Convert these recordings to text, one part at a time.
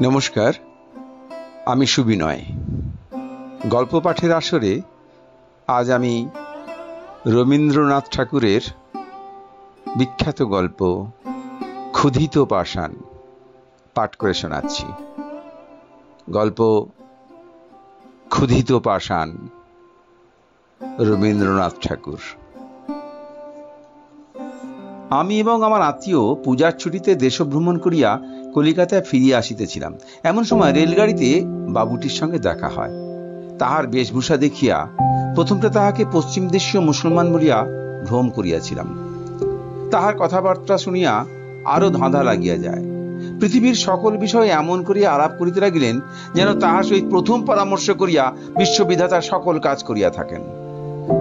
নমস্কার, আমি সুবিনয়। গল্প পাঠের আসরে আজ আমি রবীন্দ্রনাথ ঠাকুরের বিখ্যাত গল্প ক্ষুধিত পাষাণ পাঠ করে শোনাচ্ছি। গল্প ক্ষুধিত পাষাণ, রবীন্দ্রনাথ ঠাকুর। আমি এবং আমার আত্মীয় পূজার ছুটিতে দেশভ্রমণ করিয়া কলিকাতায় ফিরিয়া আসিতেছিলাম। এমন সময় রেলগাড়িতে বাবুটির সঙ্গে দেখা হয়। তাহার বেশভূষা দেখিয়া প্রথমটা তাহাকে পশ্চিম দেশীয় মুসলমান বলিয়া ভ্রম করিয়াছিলাম। তাহার কথাবার্তা শুনিয়া আরো ধাঁধা লাগিয়া যায়। পৃথিবীর সকল বিষয়ে এমন করিয়া আলাপ করিতে লাগিলেন যেন তাহার সহিত প্রথম পরামর্শ করিয়া বিশ্ববিধাতা সকল কাজ করিয়া থাকেন।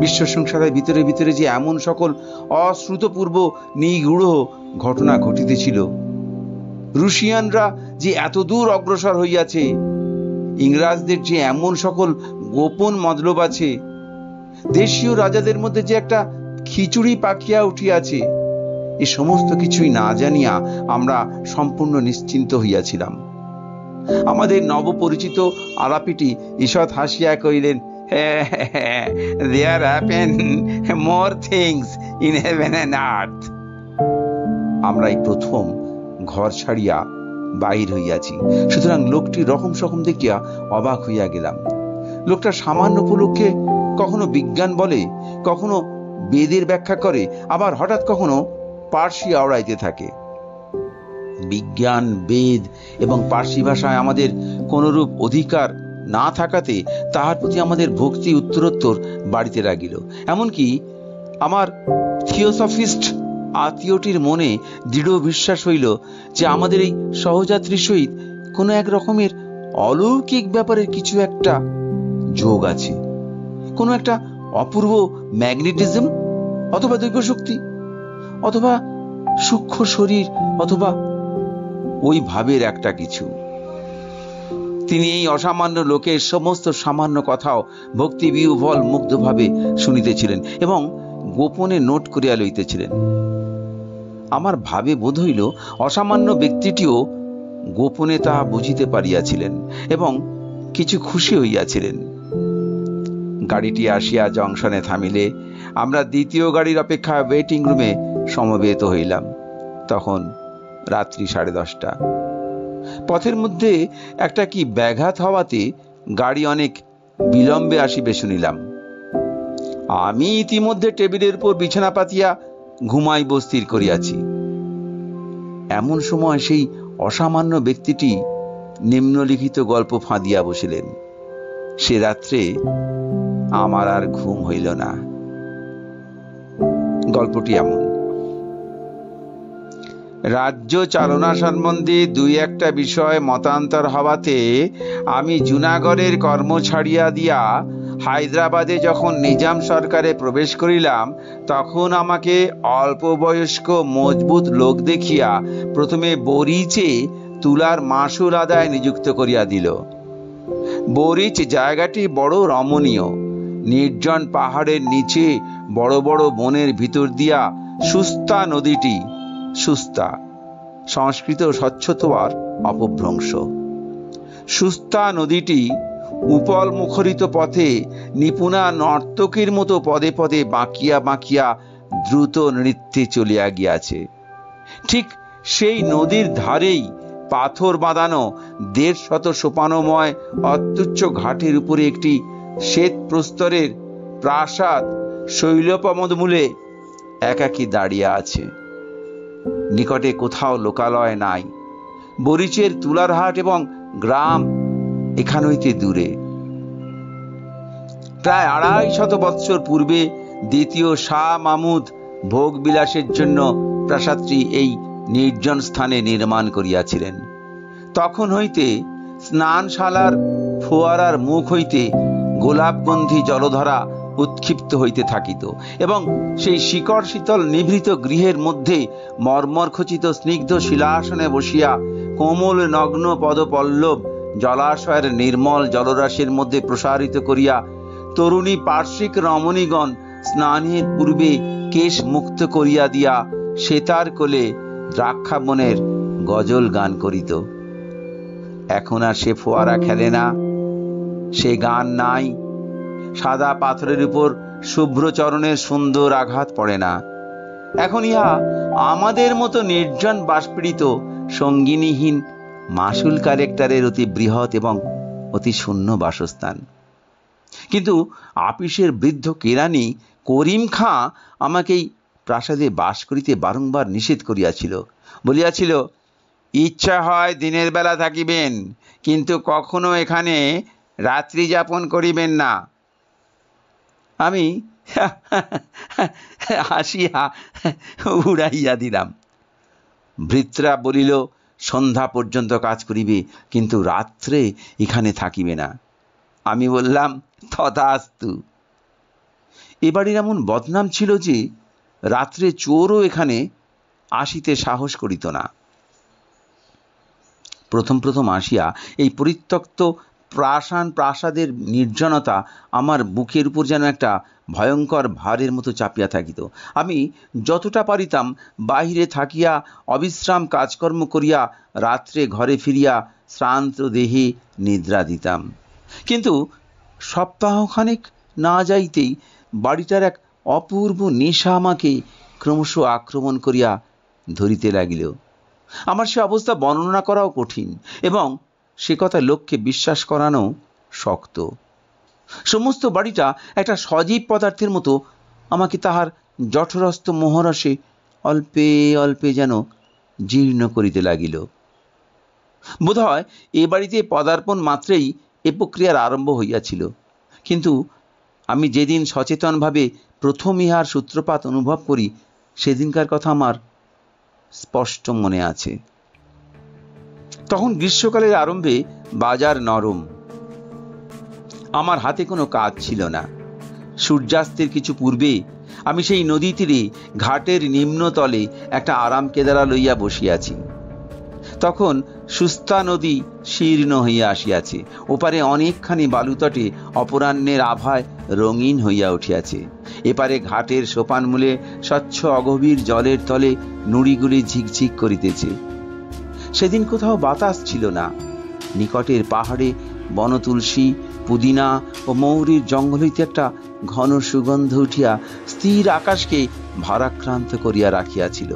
বিশ্ব সংসারের ভিতরে ভিতরে যে এমন সকল অশ্রুতপূর্ব নিগূঢ় ঘটনা ঘটিতেছিল, রুশিয়ানরা যে এত দূর অগ্রসর হইয়াছে, ইংরাজদের যে এমন সকল গোপন মতলব আছে, দেশীয় রাজাদের মধ্যে যে একটা খিচুড়ি পাকিয়া উঠিয়াছে, এ সমস্ত কিছুই না জানিয়া আমরা সম্পূর্ণ নিশ্চিন্ত হইয়াছিলাম। আমাদের নবপরিচিত আলাপিটি ঈষৎ হাসিয়া কহিলেন, there happen more things in heaven and earth. আমরা এই প্রথম ঘর ছাড়িয়া বাহির হইয়াছি, সুতরাং লোকটির রকম সকম দেখিয়া অবাক হইয়া গেলাম। লোকটা সামান্য উপলক্ষে কখনো বিজ্ঞান বলে, কখনো বেদের ব্যাখ্যা করে, আবার হঠাৎ কখনো পার্সি আওড়াইতে থাকে। বিজ্ঞান, বেদ এবং পার্সি ভাষায় আমাদের কোনরূপ অধিকার না থাকাতে তাহার প্রতি আমাদের ভক্তি উত্তরোত্তর বাড়িতে লাগিল। এমনকি আমার থিওসফিস্ট আত্মীয়টির মনে দৃঢ় বিশ্বাস হইল যে আমাদের এই সহযাত্রীর সহিত কোনো এক রকমের অলৌকিক ব্যাপারের কিছু একটা যোগ আছে, কোনো একটা অপূর্ব ম্যাগনেটিজম অথবা দৈব শক্তি অথবা সূক্ষ্ম শরীর অথবা ওই ভাবের একটা কিছু। তিনি এই অসামান্য লোকের সমস্ত সামান্য কথাও ভক্তি বিহ্বল মুগ্ধভাবে শুনিতেছিলেন এবং গোপনে নোট করিয়া লইতেছিলেন। আমার ভাবে বোধ হইল অসামান্য ব্যক্তিটিও গোপনে তাহা বুঝিতে পারিয়াছিলেন এবং কিছু খুশি হইয়াছিলেন। গাড়িটি আসিয়া জংশনে থামিলে আমরা দ্বিতীয় গাড়ির অপেক্ষা ওয়েটিং রুমে সমবেত হইলাম। তখন রাত্রি 10:30। পথের মধ্যে একটা কি ব্যাঘাত হওয়াতে গাড়ি অনেক বিলম্বে আসিবে শুনিলাম। আমি ইতিমধ্যে টেবিলের উপর বিছানা পাতিয়া ঘুমাইব স্থির করিয়াছি। এমন সময় সেই অসামান্য ব্যক্তিটি নিম্নলিখিত গল্প ফাঁদিয়া বসিলেন। সে রাত্রে আমার আর ঘুম হইল না। গল্পটি এমন: রাজ্য চালনা সম্বন্ধে দুই একটা বিষয় মতান্তর হওয়াতে আমি জুনাগড়ের কর্ম ছাড়িয়া দিয়া হায়দ্রাবাদে যখন নিজাম সরকারে প্রবেশ করিলাম, তখন আমাকে অল্প বয়স্ক মজবুত লোক দেখিয়া প্রথমে বরিচে তুলার মাসুল আদায় নিযুক্ত করিয়া দিল। বরিচ জায়গাটি বড় রমণীয়। নির্জন পাহাড়ের নিচে বড় বড় বনের ভিতর দিয়া সুস্তা নদীটি, সুস্তা সংস্কৃত স্বচ্ছতার অপভ্রংশ, সুস্তা নদীটি উপল মুখরিত পথে নিপুণা নর্তকীর মতো পদে পদে বাঁকিয়া বাঁকিয়া দ্রুত নৃত্যে চলিয়া গিয়াছে। ঠিক সেই নদীর ধারেই পাথর বাঁধানো 150 সোপানময় অত্যুচ্চ ঘাটের উপরে একটি শ্বেত প্রস্তরের প্রাসাদ শৈলপমূলে একাকী দাঁড়িয়ে আছে। নিকটে কোথাও লোকালয় নাই। বরিচের তুলারহাট এবং গ্রাম এখান হইতে দূরে। প্রায় 250 বৎসর পূর্বে দ্বিতীয় শাহ মাহমুদ ভোগ বিলাসের জন্য প্রাসাদটি এই নির্জন স্থানে নির্মাণ করিয়াছিলেন। তখন হইতে স্নানশালার ফোয়ারার মুখ হইতে গোলাপগন্ধি জলধারা উৎক্ষিপ্ত হইতে থাকিত এবং সেই শিকড় শীতল নিভৃত গৃহের মধ্যে মর্মরখচিত স্নিগ্ধ শিলাসনে বসিয়া কোমল নগ্ন পদপল্লব জলাশয়ের নির্মল জলরাশির মধ্যে প্রসারিত করিয়া তরুণী পার্শ্বিক রমণীগণ স্নানের পূর্বে কেশ মুক্ত করিয়া দিয়া সেতার কোলে দ্রাক্ষাবনের গজল গান করিত। এখন আর সে ফোয়ারা খেলে না, সে গান নাই, সাদা পাথরের উপর শুভ্র চরণের সুন্দর আঘাত পড়ে না। এখন ইহা আমাদের মতো নির্জন বাষ্পীড়িত সঙ্গিনীহীন মাসুল কালেক্টরের অতি বৃহৎ এবং অতি শূন্য বাসস্থান। কিন্তু আপিসের বৃদ্ধ কেরানি করিম খাঁ আমাকেই প্রাসাদে বাস করিতে বারংবার নিষেধ করিয়াছিল, বলিয়াছিল, ইচ্ছা হয় দিনের বেলা থাকিবেন, কিন্তু কখনো এখানে রাত্রি যাপন করিবেন না। আমি হাসিয়া উড়াইয়া দিলাম। ভৃত্যরা বলিল, সন্ধ্যা পর্যন্ত কাজ করিবে, কিন্তু রাত্রে এখানে থাকিবে না। আমি বললাম, তথাস্তু। এ বাড়ির এমন বদনাম ছিল যে রাত্রে চোরও এখানে আসিতে সাহস করিত না। প্রথম প্রথম আসিয়া এই পরিত্যক্ত প্রাসাদের নির্জনতা আমার বুকের উপর যেন একটা ভয়ঙ্কর ভারের মতো চাপিয়া থাকিত। আমি যতটা পারিতাম বাহিরে থাকিয়া অবিশ্রাম কাজকর্ম করিয়া রাত্রে ঘরে ফিরিয়া শ্রান্ত দেহে নিদ্রা দিতাম। কিন্তু সপ্তাহখানেক না যাইতেই বাড়িটার এক অপূর্ব নেশা আমাকে ক্রমশ আক্রমণ করিয়া ধরিতে লাগিল। আমার সে অবস্থা বর্ণনা করাও কঠিন এবং সে কথা লোককে বিশ্বাস করানো শক্ত। সমস্ত বাড়িটা একটা সজীব পদার্থের মতো আমাকে তাহার জঠরস্থ মোহরসে অল্পে অল্পে যেন জীর্ণ করিতে লাগিল। বোধহয় এ বাড়িতে পদার্পণ মাত্রেই এ প্রক্রিয়ার আরম্ভ হইয়াছিল। কিন্তু আমি যেদিন সচেতনভাবে প্রথম ইহার সূত্রপাত অনুভব করি, সেদিনকার কথা আমার স্পষ্ট মনে আছে। তখন গ্রীষ্মকালের আরম্ভে বাজার নরম। আমার হাতে কোনো কাজ ছিল না। সূর্যাস্তের কিছু পূর্বে আমি সেই নদী তীরে ঘাটের নিম্নতলে একটা আরাম কেদারা লইয়া বসিয়াছি। তখন সুস্তা নদী শীর্ণ হইয়া আসিয়াছে, ওপারে অনেকখানি বালুতটে অপরাহ্নের আভায় রঙিন হইয়া উঠিয়াছে। এপারে ঘাটের সোপানমূলে স্বচ্ছ অগভীর জলের তলে নুড়িগুলি ঝিকঝিক করিতেছে। সেদিন কোথাও বাতাস ছিল না। নিকটের পাহাড়ে বনতুলসী, পুদিনা ও মৌরির জঙ্গল হইতে একটা ঘন সুগন্ধ উঠিয়া স্থির আকাশকে ভারাক্রান্ত করিয়া রাখিয়াছিল।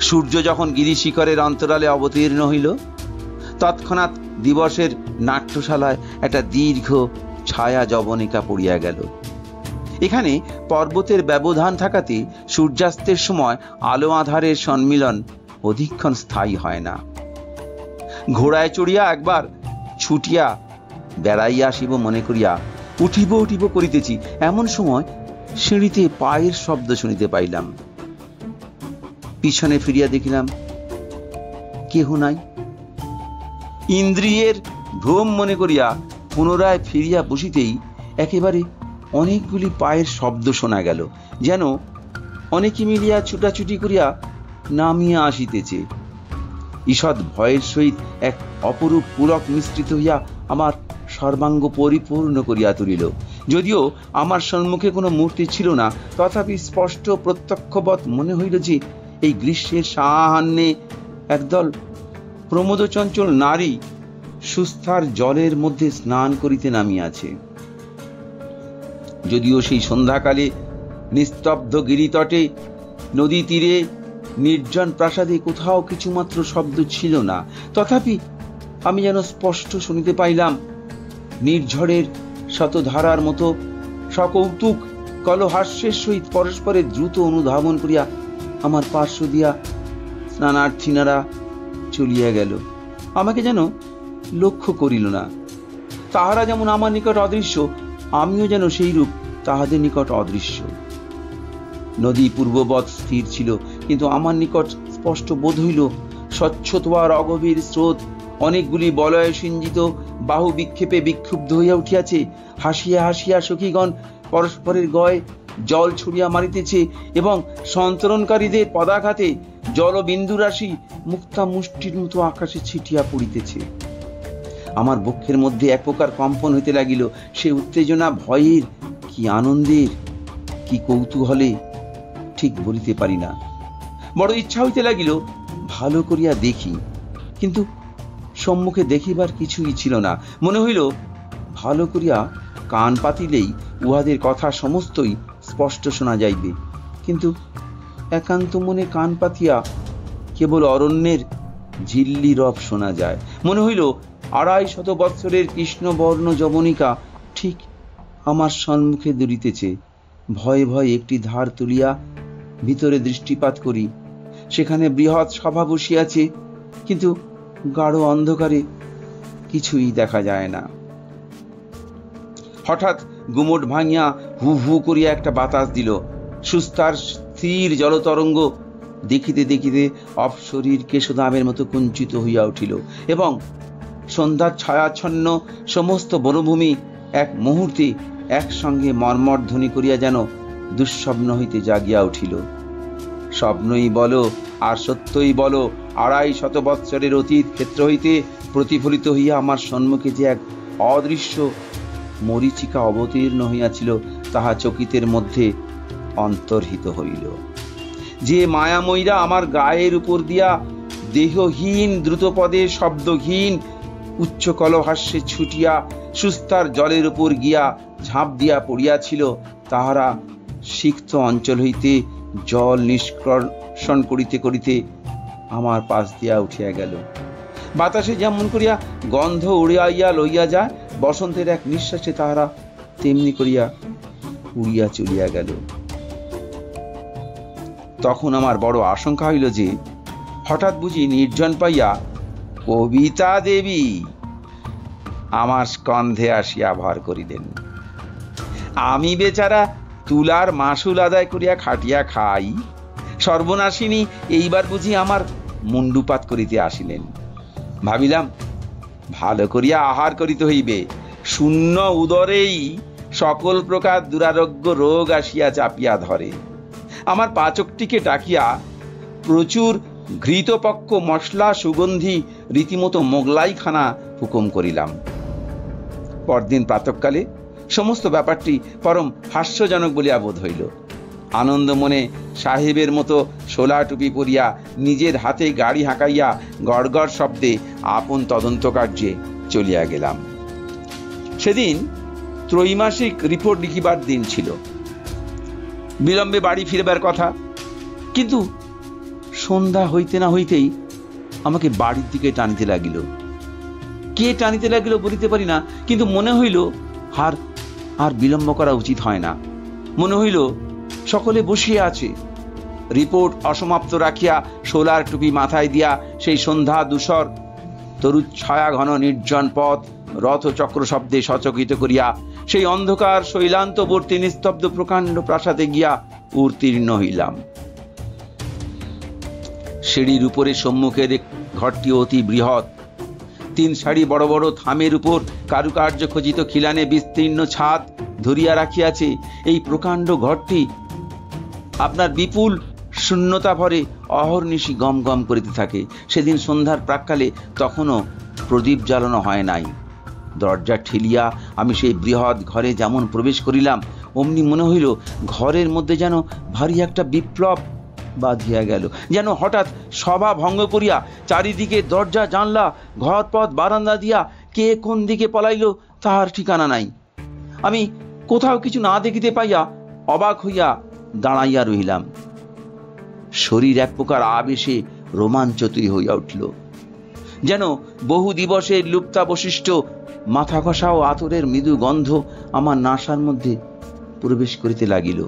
সূর্য যখন গিরিশিখরের অন্তরালে অবতীর্ণ হইল, তৎক্ষণাৎ দিবসের নাট্যশালায় একটা দীর্ঘ ছায়া যবনিকা পড়িয়া গেল। এখানে পর্বতের ব্যবধান থাকাতে সূর্যাস্তের সময় আলো আধারের সম্মিলন অধিকক্ষণ স্থায়ী হয় না। ঘোড়ায় চড়িয়া একবার ছুটিয়া বেড়াইয়া আসিব মনে করিয়া উঠিব করিতেছি, এমন সময় সিঁড়িতে পায়ের শব্দ শুনিতে পাইলাম। পিছনে ফিরিয়া দেখিলাম কেহ নাই। ইন্দ্রিয়ের ভ্রম মনে করিয়া পুনরায় ফিরিয়া বসিতেই একেবারে অনেকগুলি পায়ের শব্দ শোনা গেল, যেন অনেকে মিলিয়া ছুটাছুটি করিয়া নামিয়া আসিতেছে। ঈষৎ ভয়ের সহিত এক অপরূপ পুলক মিশ্রিত হইয়া আমার সর্বাঙ্গ পরিপূর্ণ করিয়া তুলিল। যদিও আমার সম্মুখে কোনো মূর্তি ছিল না, তথাপি স্পষ্ট প্রত্যক্ষবৎ মনে হইল যে এই গ্রীষ্মের সাহান্যে একদল প্রমোদচঞ্চল নারী সুস্থার জলের মধ্যে স্নান করিতে নামিয়াছে। যদিও সেই সন্ধ্যাকালে নিস্তব্ধ গিরিতটে, নদী তীরে, নির্জন প্রাসাদে কোথাও কিছুমাত্র শব্দ ছিল না, তথাপি আমি যেন স্পষ্ট শুনিতে পাইলাম নির্ঝরের শতধারার মতো সকৌতুক কলহাস্যের সহিত পরস্পরের দ্রুত অনুধাবন করিয়া আমার পার্শ্ব দিয়া স্নানার্থিনারা চলিয়া গেল। আমাকে যেন লক্ষ্য করিল না। তাহারা যেমন আমার নিকট অদৃশ্য, আমিও যেন সেই রূপ তাহাদের নিকট অদৃশ্য। নদী পূর্ববৎ স্থির ছিল, কিন্তু আমার নিকট স্পষ্ট বোধ হইল স্বচ্ছতোয়ার অগভীর স্রোত অনেকগুলি বলয়ে সিঞ্জিত বাহু বিক্ষেপে বিক্ষুব্ধ হইয়া উঠিয়াছে। হাসিয়া হাসিয়া সখীগণ পরস্পরের গয়ে জল ছুড়িয়া মারিতেছে এবং সন্তরণকারীদের পদাঘাতে জলবিন্দু রাশি মুক্তা মুষ্টির মতো আকাশে ছিটিয়া পড়িতেছে। আমার বক্ষের মধ্যে এক প্রকার কম্পন হইতে লাগিল। সে উত্তেজনা, ভয়ের, কি আনন্দের, কি কৌতূহলে, ঠিক বলিতে পারি না। বড় ইচ্ছা হইতে লাগিল ভালো করিয়া দেখি, কিন্তু সম্মুখে দেখিবার কিছুই ছিল না। মনে হইল ভালো করিয়া কান পাতিলেই উহাদের কথা সমস্তই স্পষ্ট শোনা যাইবে, কিন্তু একান্ত মনে কান পাতিয়া কেবল অরণ্যের ঝিল্লি রব শোনা যায়। মনে হইল 250 বৎসরের কৃষ্ণবর্ণ যবনিকা ঠিক আমার সম্মুখে দুলিতেছে। ভয়ে ভয়ে একটি ধার তুলিয়া ভিতরে দৃষ্টিপাত করি। সেখানে বৃহৎ সভা বসিয়াছে, কিন্তু গাঢ় অন্ধকারে কিছুই দেখা যায় না। হঠাৎ গুমট ভাঙিয়া হু হু করিয়া একটা বাতাস দিল। সুস্তার স্থির জলতরঙ্গ দেখিতে দেখিতে অপসরীর কেশদামের মতো কুঞ্চিত হইয়া উঠিল, এবং সন্ধ্যার ছায়াচ্ছন্ন সমস্ত বনভূমি এক মুহূর্তে একসঙ্গে মর্মর ধ্বনি করিয়া যেন দুঃস্বপ্ন হইতে জাগিয়া উঠিল। স্বপ্নই বলো আর সত্যই বলো, 250 বৎসরের অতীত ক্ষেত্র হইতে প্রতিফলিত হইয়া আমার সম্মুখে যে এক অদৃশ্য মরীচিকা অবতীর্ণ হইয়াছিল, তাহা চকিতের মধ্যে অন্তর্হিত হইল। যে মায়াময়ীরা আমার গায়ের উপর দিয়া দেহহীন দ্রুতপদে শব্দহীন উচ্চ কলহাস্যে ছুটিয়া সুস্তার জলের উপর গিয়া ঝাঁপ দিয়া পড়িয়াছিল, তাহারা সিক্ত অঞ্চল হইতে জল নিষ্কর্ষণ করিতে করিতে আমার পাশ দিয়া উঠিয়া গেল। বাতাসে যেমন করিয়া গন্ধ উড়াইয়া লইয়া যায়, বসন্তের এক নিঃশ্বাসে তাহারা তেমনি করিয়া উড়িয়া চলিয়া গেল। তখন আমার বড় আশঙ্কা হইল যে হঠাৎ বুঝি নির্জন পাইয়া কবিতা দেবী আমার স্কন্ধে আসিয়া ভর করিলেন। আমি বেচারা তুলার মাসুল আদায় করিয়া খাটিয়া খাই, সর্বনাশিনী এইবার বুঝি আমার মুন্ডুপাত করিতে আসিলেন। ভাবিলাম ভালো করিয়া আহার করিতে হইবে, শূন্য উদরেই সকল প্রকার দুরারোগ্য রোগ আসিয়া চাপিয়া ধরে। আমার পাচকটিকে ডাকিয়া প্রচুর ঘৃতপক্ষ মশলা সুগন্ধি রীতিমতো মোগলাইখানা হুকুম করিলাম। পরদিন প্রাতঃকালে সমস্ত ব্যাপারটি পরম হাস্যজনক বলিয়া বোধ হইল। আনন্দ মনে সাহেবের মতো শোলা টুপি পরিয়া নিজের হাতে গাড়ি হাঁকাইয়া গড়গড় শব্দে আপন তদন্ত কার্যে চলিয়া গেলাম। সেদিন ত্রৈমাসিক রিপোর্ট লিখিবার দিন ছিল। বিলম্বে বাড়ি ফিরবার কথা, কিন্তু সন্ধ্যা হইতে না হইতেই আমাকে বাড়ির দিকে টানিতে লাগিল। কে টানিতে লাগিল বলিতে পারি না, কিন্তু মনে হইল আর বিলম্ব করা উচিত হয় না। মনে হইল সকলে বসিয়া আছে। রিপোর্ট অসমাপ্ত রাখিয়া সোলার টুপি মাথায় দিয়া সেই সন্ধ্যা ধূসর তরুচ্ছায়া ঘন নির্জন পথ রথচক্র শব্দে সচকিত করিয়া সেই অন্ধকার শৈলান্তবর্তী নিস্তব্ধ প্রকাণ্ড প্রাসাদে গিয়া উত্তীর্ণ হইলাম। সিঁড়ির উপরে সম্মুখের ঘরটি অতি বৃহৎ। 3 সারি বড় বড় থামের উপর কারুকার্য খচিত খিলানে বিস্তীর্ণ ছাদ ধরিয়া রাখিয়াছে। এই প্রকাণ্ড ঘরটি আপনার বিপুল শূন্যতা ভরে অহর্নিশি গম গম করিতে থাকে। সেদিন সন্ধ্যার প্রাক্কালে তখনও প্রদীপ জ্বালানো হয় নাই। দরজা ঠেলিয়া আমি সেই বৃহৎ ঘরে যেমন প্রবেশ করিলাম, অমনি মনে হইল ঘরের মধ্যে যেন ভারী একটা বিপ্লব বাঁধিয়া গেল। যেন হঠাৎ সভা ভঙ্গ করিয়া চারিদিকে দরজা জানলা ঘরপথ বারান্দা দিয়া কে কোন দিকে পলাইল তাহার ঠিকানা নাই। আমি কোথাও কিছু না দেখিতে পাইয়া অবাক হইয়া দাঁড়াইয়া রহিলাম। শরীর এক প্রকার আবেশে রোমাঞ্চিত হইয়া উঠিল। যেন বহু দিবসের লুপ্তাবশিষ্ট মাথা ঘষা ও আতরের মৃদু গন্ধ আমার নাসার মধ্যে প্রবেশ করিতে লাগিল।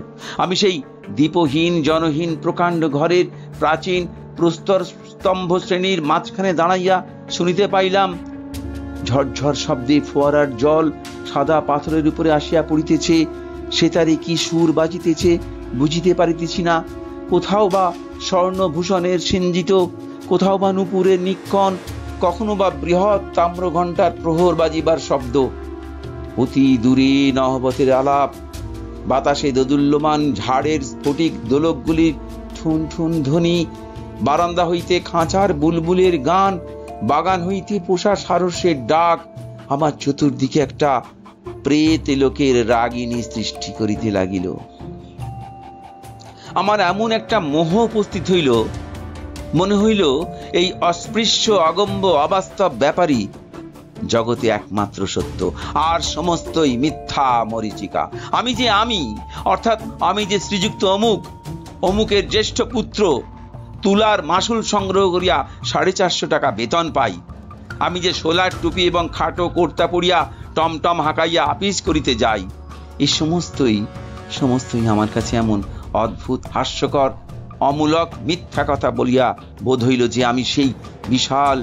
আমি সেই দীপহীন জনহীন প্রকাণ্ড ঘরের প্রাচীন প্রস্তর স্তম্ভ শ্রেণীর মাঝখানে দাঁড়াইয়া শুনিতে পাইলাম ঝরঝর শব্দে ফোয়ারার জল সাদা পাথরের উপরে আসিয়া পড়িতেছে। সেতারে কি সুর বাজিতেছে বুঝিতে পারিতেছি না। কোথাও বা স্বর্ণভূষণের সিঞ্জিত, কোথাও বা নূপুরের নিক্কণ, কখনো বা বৃহৎ তাম্র ঘণ্টার প্রহর বাজিবার শব্দ। অতি দূরে নহবতের আলাপ, বাতাসে দোদুল্যমান ঝাড়ের স্ফটিক দোলকগুলির ঠুন ঠুন ধ্বনি, বারান্দা হইতে খাঁচার বুলবুলের গান, বাগান হইতে পোষা সারস্যের ডাক আমার চতুর্দিকে একটা প্রেত লোকের রাগিনী সৃষ্টি করিতে লাগিল। আমার এমন একটা মোহ উপস্থিত হইল, মনে হইল এই অস্পৃশ্য অগম্য অবাস্তব ব্যাপারই জগতে একমাত্র সত্য, আর সমস্তই মিথ্যা মরীচিকা। আমি যে আমি, অর্থাৎ আমি যে শ্রীযুক্ত অমুকের জ্যেষ্ঠ পুত্র, তুলার মাসুল সংগ্রহ করিয়া 450 টাকা বেতন পাই। আমি যে সোলার টুপি এবং খাটো কর্তা পরিয়া টমটম হাঁকাইয়া আপিস করিতে যাই, এই সমস্তই আমার কাছে এমন অদ্ভুত হাস্যকর অমূলক মিথ্যা কথা বলিয়া বোধ হইল যে আমি সেই বিশাল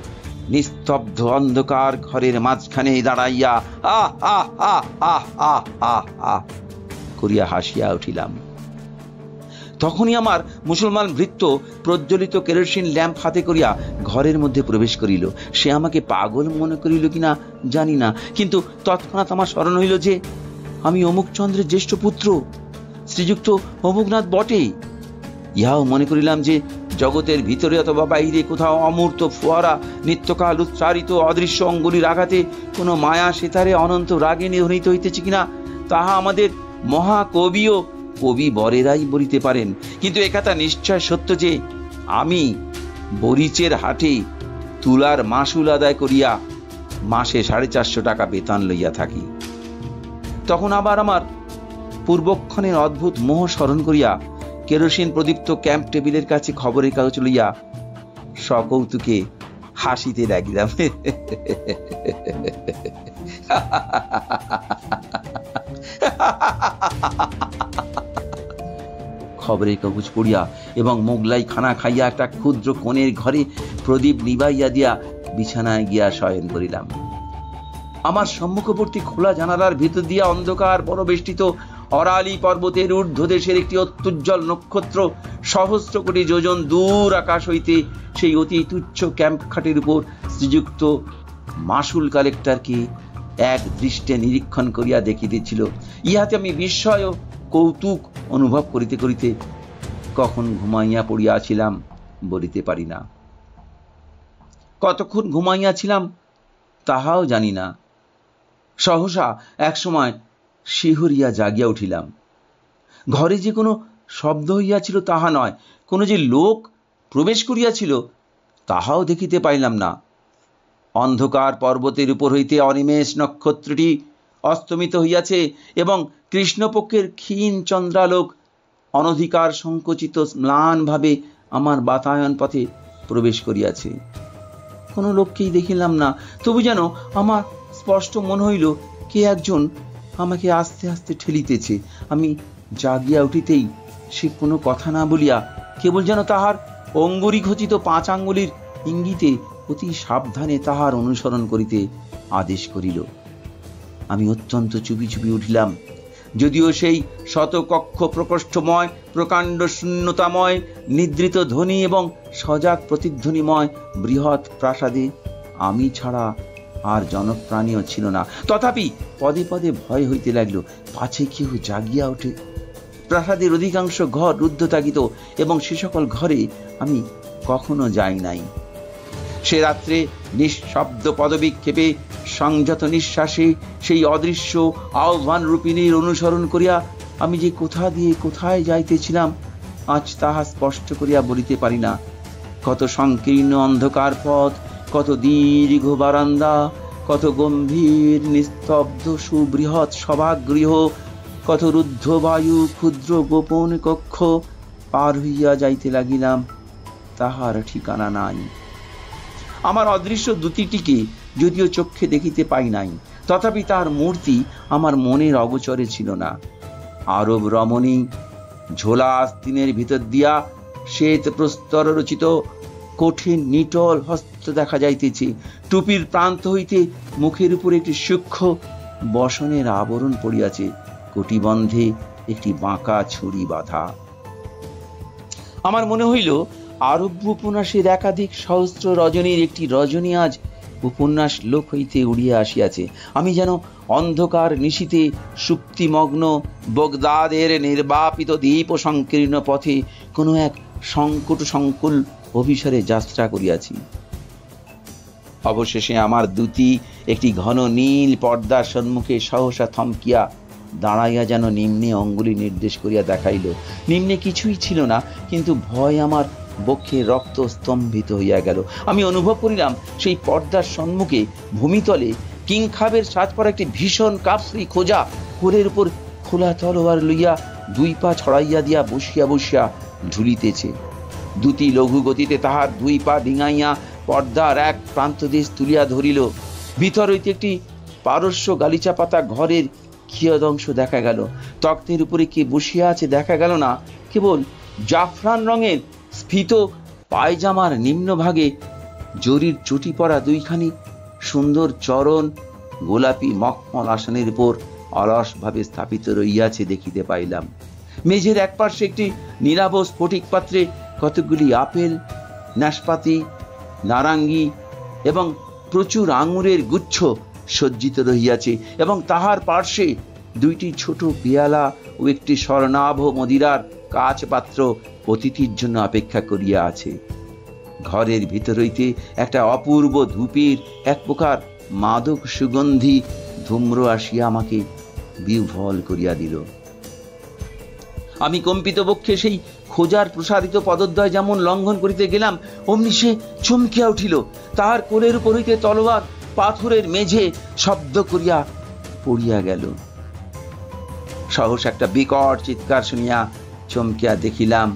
নিস্তব্ধ অন্ধকার ঘরের মাঝখানে দাঁড়াইয়া আহ আহ আহ আহ আহ আহ আহ করিয়া হাসিয়া উঠিলাম। তখনই আমার মুসলমান ভৃত্য প্রজ্বলিত কেরোসিন ল্যাম্প হাতে করিয়া ঘরের মধ্যে প্রবেশ করিল। সে আমাকে পাগল মনে করিল কিনা জানি না, কিন্তু তৎক্ষণাৎ আমার স্মরণ হইল যে আমি অমুকচন্দ্রের জ্যেষ্ঠ পুত্র, শ্রীযুক্ত অমুকনাথ বটে। ইহাও মনে করিলাম যে জগতের ভিতরে অথবা বাহিরে কোথাও অমূর্ত ফোয়ারা নিত্যকাল উচ্চারিত অদৃশ্য অঙ্গুলির আঘাতে কোনো মায়া সেতারে অনন্ত রাগে নির্ণীত হইতেছে কিনা তাহা আমাদের মহাকবি ও কবি বরেরাই বলিতে পারেন। কিন্তু একথা নিশ্চয় সত্য যে আমি বরিচের হাটে তুলার মাসুল আদায় করিয়া মাসে 450 টাকা বেতন লইয়া থাকি। তখন আবার আমার পূর্বক্ষণের অদ্ভুত মোহ স্মরণ করিয়া কেরোসিন প্রদীপ্ত ক্যাম্প টেবিলের কাছে খবরের কাগজ লইয়া সকৌতুকে হাসিতে লাগিলাম। খবরের কাগজ পড়িয়া এবং মোগলাই খানা খাইয়া একটা ক্ষুদ্র কোণের ঘরে প্রদীপ নিবাইয়া দিয়া বিছানায় গিয়া শয়ন করিলাম। আমার সম্মুখবর্তী খোলা জানালার ভিতর দিয়া অন্ধকার পরবেষ্টিত অরালি পর্বতের ঊর্ধ্বদেশের একটি অত্যুজ্জ্বল নক্ষত্র সহস্র কোটি যোজন দূর আকাশ হইতে সেই অতি তুচ্ছ ক্যাম্প খাটের উপর শ্রীযুক্ত মাসুল কালেক্টরকে এক দৃষ্টে নিরীক্ষণ করিয়া দেখিতেছিল। ইহাতে আমি বিস্ময় ও কৌতুক অনুভব করিতে করিতে কখন ঘুমাইয়া পড়িয়াছিলাম বলিতে পারি না। কতক্ষণ ঘুমাইয়াছিলাম তাহাও জানি না। সহসা এক সময় শিহরিয়া জাগিয়া উঠিলাম। ঘরে যে কোনো শব্দ হইয়াছিল তাহা নয়, কোনো যে লোক প্রবেশ করিয়াছিল তাহাও দেখিতে পাইলাম না। অন্ধকার পর্বতের উপর হইতে অনিমেষ নক্ষত্রটি অস্তমিত হইয়াছে এবং কৃষ্ণপক্ষের ক্ষীণ চন্দ্রালোক অনধিকার সংকুচিত ম্লান ভাবে আমার বাতায়ন পথে প্রবেশ করিয়াছে। কোনো লোককেই দেখিলাম না, তবু যেন আমার স্পষ্ট মনে হইল কে একজন আমাকে আস্তে আস্তে ঠেলিতেছে। আমি জাগিয়া উঠিতেই সে কোনো কথা না বলিয়া কেবল যেন তাহার অঙ্গুরি খচিত 5 আঙ্গুলির ইঙ্গিতে অতি সাবধানে তাহার অনুসরণ করিতে আদেশ করিল। আমি অত্যন্ত চুপি চুপি উঠিলাম। যদিও সেই শতকক্ষ প্রকোষ্ঠময় প্রকাণ্ড শূন্যতাময় নিদ্রিত ধ্বনি এবং সজাগ প্রতিধ্বনিময় বৃহৎ প্রাসাদে আমি ছাড়া আর জনপ্রাণীও ছিল না, তথাপি পদে পদে ভয় হইতে লাগলো পাছে কেউ জাগিয়া ওঠে। প্রাসাদের অধিকাংশ ঘর রুদ্ধ থাকিত এবং সে সকল ঘরে আমি কখনো যাই নাই। সে রাত্রে নিঃশব্দ পদবিক্ষেপে সংযত নিঃশ্বাসে সেই অদৃশ্য আহ্বান রূপিণীর অনুসরণ করিয়া আমি যে কোথা দিয়ে কোথায় যাইতেছিলাম আজ তাহা স্পষ্ট করিয়া বলিতে পারি না। কত সংকীর্ণ অন্ধকার পথ, কত দীর্ঘ বারান্দা, কত গম্ভীর নিস্তব্ধ সুবৃহৎ সভাগৃহ, কত রুদ্ধ বায়ু ক্ষুদ্র গোপন কক্ষ পার হইয়া যাইতে লাগিলাম, তাহার ঠিকানা নাই। আমার অদৃশ্য দূতিটিকে যদিও চক্ষে দেখিতে পাই নাই, তথাপি তার মূর্তি আমার মনের অগোচরে ছিল না। আরব রমণী ঝোলা আস্তিনের ভিতর দিয়া শ্বেত প্রস্তর রচিত কঠিন নিটল হস্ত দেখা যাইতেছে। টুপির প্রান্ত হইতে মুখের উপর একটি সূক্ষ্ম বসনের আবরণ পড়িয়াছে, কটিবন্ধে একটি বাঁকা ছুরি বাঁধা। আমার মনে হইল আরব উপন্যাসের একাধিক সহস্র রজনীর একটি রজনী আজ উপন্যাস লোক হইতে উড়িয়া আসিয়াছে। আমি যেন অন্ধকার নিশীতে সুপ্তিমগ্ন বগদাদের নির্বাপিত দ্বীপ ও সংকীর্ণ পথে কোনো এক সংকট সংকুল অভিসারে যাত্রা করিয়াছি। অবশেষে আমার দূতি একটি ঘন নীল পর্দার সম্মুখে সহসা থমকিয়া দাঁড়াইয়া যেন নিম্নে অঙ্গুলি নির্দেশ করিয়া দেখাইল। নিম্নে কিছুই ছিল না, কিন্তু ভয় আমার বক্ষে রক্ত স্তম্ভিত হইয়া গেল। আমি অনুভব করিলাম সেই পর্দার সম্মুখে ভূমিতলে কিংখাবের সাজ পরা একটি ভীষণ কাফরি খোঁজা কোলের উপর খোলা তলোয়ার লইয়া দুই পা ছড়াইয়া দিয়া বসিয়া বসিয়া ঝুলিতেছে। দুটি লঘু গতিতে তাহার দুই পা ডিঙাইয়া পর্দার এক প্রান্তদেশ তুলিয়া ধরিল। ভিতর হইতে একটি পারস্য গালিচা পাতা ঘরের কিয়দংশ দেখা গেল। তক্তের উপরে কে বসিয়া আছে দেখা গেল না, কেবল জাফরান রঙের স্ফীত পায়জামার নিম্নভাগে জরির চটি পরা দুইখানি সুন্দর চরণ গোলাপি মখমল আসনের উপর অলস ভাবে স্থাপিত রইয়াছে দেখিতে পাইলাম। মেঝের এক পার্শ্বে একটি নীলাভ স্ফটিক পাত্রে কতগুলি আপেল, নাশপাতি, নারাঙ্গি এবং প্রচুর আঙুরের গুচ্ছ সজ্জিত রহিয়াছে এবং তাহার পার্শ্বে দুইটি ছোট পেয়ালা ও একটি স্বর্ণাভ মদিরার কাচ পাত্র অতিথির জন্য অপেক্ষা করিয়া আছে। ঘরের ভিতর হইতে একটা অপূর্ব ধূপের এক প্রকার মাদক সুগন্ধি ধূম্র আসিয়া আমাকে বিহ্বল করিয়া দিল। আমি কম্পিত বক্ষে সেই খোঁজার প্রসারিত পদদ্বয় যেমন লঙ্ঘন করিতে গেলাম, অমনি সে চমকিয়া উঠিল। তাহার কোলের উপর হইতে তলোয়ার পাথরের মেঝে শব্দ করিয়া পড়িয়া গেল। সহসা একটা বিকট চিৎকার শুনিয়া চমকিয়া দেখিলাম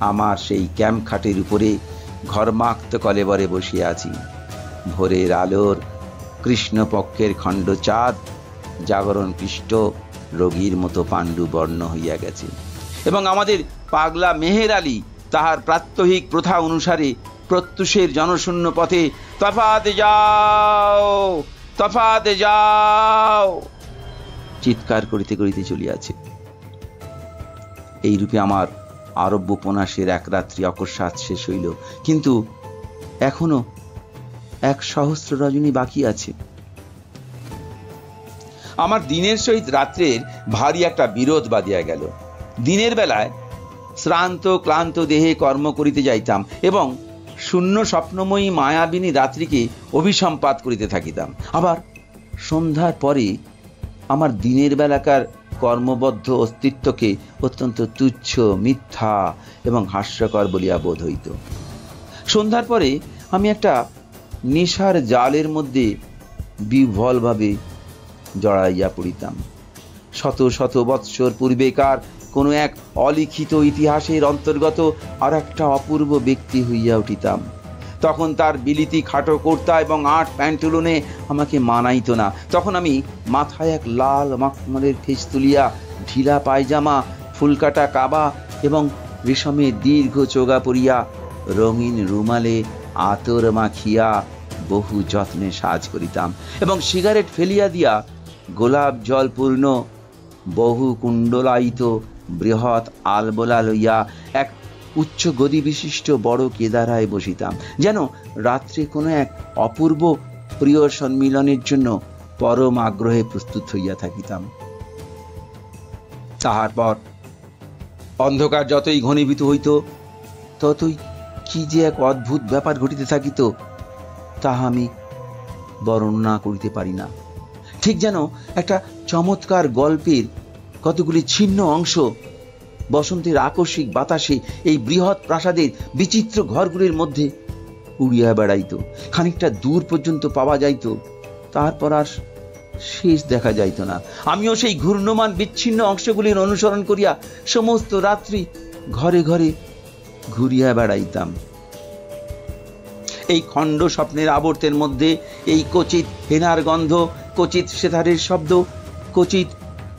আমার সেই ক্যাম্প খাটের উপরে ঘর্মাক্ত কলেবরে বসিয়া আছি। ভোরের আলোর কৃষ্ণপক্ষের খণ্ড চাঁদ জাগরণ পৃষ্ঠ রোগীর মতো পাণ্ডু বর্ণ হইয়া গেছে এবং আমাদের পাগলা মেহের আলী তাহার প্রাত্যহিক প্রথা অনুসারে প্রত্যুষের জনশূন্য পথে তফাতে যাও, তফাতে যাও চিৎকার করিতে করিতে চলিয়াছে। এইরূপে আমার আরব্য উপন্যাসের এক রাত্রি অকস্মাৎ শেষ হইল, কিন্তু এখনো 100 রজনী বাকি আছে। আমার দিনের সহিত রাত্রের ভারী একটা বিরোধ বাঁধিয়া গেল। দিনের বেলায় শ্রান্ত ক্লান্ত দেহে কর্ম করিতে যাইতাম এবং শূন্য স্বপ্নময়ী মায়াবিনী রাত্রিকে অভিসম্পাত করিতে থাকিতাম। আবার সন্ধ্যার পরে আমার দিনের বেলাকার কর্মবদ্ধ অস্তিত্বকে অত্যন্ত তুচ্ছ, মিথ্যা এবং হাস্যকর বলিয়া বোধ হইত। সন্ধ্যার পরে আমি একটা নেশার জালের মধ্যে বিহ্বলভাবে জড়াইয়া পড়িতাম। শত শত বৎসর পূর্বেকার কোনো এক অলিখিত ইতিহাসের অন্তর্গত আর একটা অপূর্ব ব্যক্তি হইয়া উঠিতাম। তখন তার বিলিতি খাটো কুর্তা এবং 8 প্যান্টুলনে আমাকে মানাইত না। তখন আমি মাথায় এক লাল মখমলের ফেস তুলিয়া, ঢিলা পায়জামা, ফুলকাটা কাবা এবং রেশমের দীর্ঘ চোগা পরিয়া রঙিন রুমালে আতর মাখিয়া বহু যত্নে সাজ করিতাম এবং সিগারেট ফেলিয়া দিয়া গোলাপ জল পূর্ণ বহু কুণ্ডলায়িত বৃহৎ আলবোলা লইয়া এক উচ্চ গদি বিশিষ্ট বড় কেদারায় বসিতাম, যেন রাত্রে কোনো এক অপূর্ব প্রিয় সম্মিলনের জন্য পরম আগ্রহে প্রস্তুত হইয়া থাকিতাম। তাহার পর অন্ধকার যতই ঘনীভূত হইত, ততই কি যে এক অদ্ভুত ব্যাপার ঘটিতে থাকিত, তাহা আমি বর্ণনা করিতে পারি না। ঠিক যেন একটা চমৎকার গল্পের কতগুলি ছিন্ন অংশ বসন্তের আকস্মিক বাতাসে এই বৃহৎ প্রাসাদের বিচিত্র ঘরগুলির মধ্যে উড়িয়া বেড়াইত। খানিকটা দূর পর্যন্ত পাওয়া যাইত, তারপর আর শেষ দেখা যাইত না। আমিও সেই ঘূর্ণমান বিচ্ছিন্ন অংশগুলির অনুসরণ করিয়া সমস্ত রাত্রি ঘরে ঘরে ঘুরিয়া বেড়াইতাম। এই খণ্ড স্বপ্নের আবর্তের মধ্যে এই কচিত হেনার গন্ধ, কচিত সেতারের শব্দ, কচিত